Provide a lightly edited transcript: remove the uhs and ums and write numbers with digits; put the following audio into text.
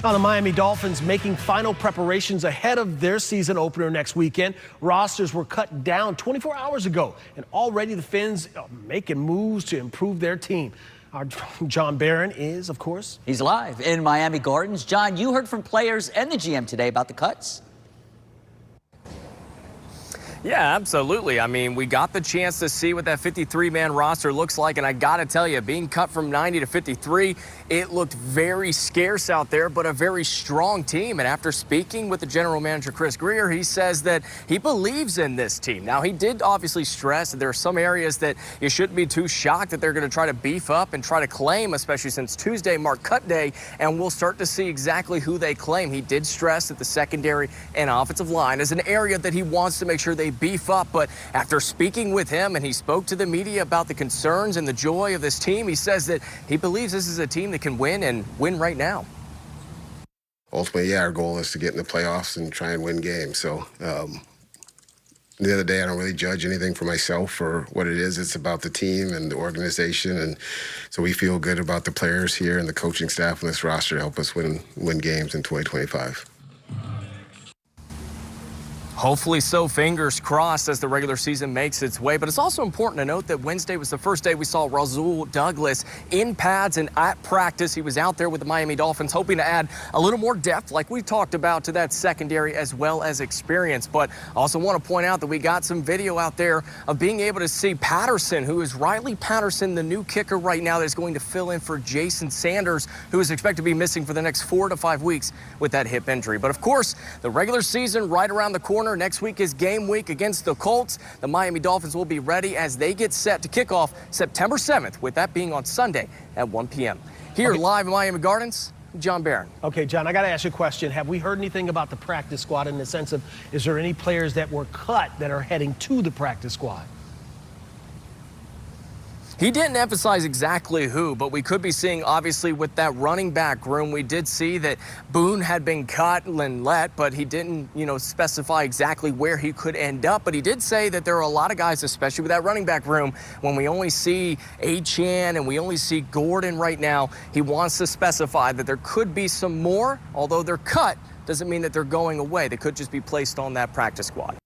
Now, the Miami Dolphins making final preparations ahead of their season opener next weekend. Rosters were cut down 24 hours ago, and already the Fins are making moves to improve their team. Our John Barron is, of course. He's live in Miami Gardens. John, you heard from players and the GM today about the cuts. Yeah, absolutely. I mean, we got the chance to see what that 53-man roster looks like, and I got to tell you, being cut from 90 to 53, it looked very scarce out there, but a very strong team. And after speaking with the general manager, Chris Grier, he says that he believes in this team. Now, he did obviously stress that there are some areas that you shouldn't be too shocked that they're going to try to beef up and try to claim, especially since Tuesday marked cut day, and we'll start to see exactly who they claim. He did stress that the secondary and offensive line is an area that he wants to make sure they beef up. But after speaking with him, and he spoke to the media about the concerns and the joy of this team, he says that he believes this is a team that can win and win right now. Ultimately, yeah, our goal is to get in the playoffs and try and win games. So at the end of the day, I don't really judge anything for myself or what it is. It's about the team and the organization. And so we feel good about the players here and the coaching staff on this roster to help us win games in 2025. Hopefully so, fingers crossed as the regular season makes its way. But it's also important to note that Wednesday was the first day we saw Rasul Douglas in pads and at practice. He was out there with the Miami Dolphins, hoping to add a little more depth, like we talked about, to that secondary as well as experience. But I also want to point out that we got some video out there of being able to see Patterson, who is Riley Patterson, the new kicker right now that is going to fill in for Jason Sanders, who is expected to be missing for the next 4 to 5 weeks with that hip injury. But of course, the regular season right around the corner. Next week is game week against the Colts. The Miami Dolphins will be ready as they get set to kick off September 7th, with that being on Sunday at 1 p.m. Here live in Miami Gardens, John Barron. Okay, John, I got to ask you a question. Have we heard anything about the practice squad in the sense of, is there any players that were cut that are heading to the practice squad? He didn't emphasize exactly who, but we could be seeing, obviously, with that running back room, we did see that Boone had been cut and let, but he didn't, specify exactly where he could end up. But he did say that there are a lot of guys, especially with that running back room, when we only see Achane and we only see Gordon right now, he wants to specify that there could be some more. Although they're cut, doesn't mean that they're going away. They could just be placed on that practice squad.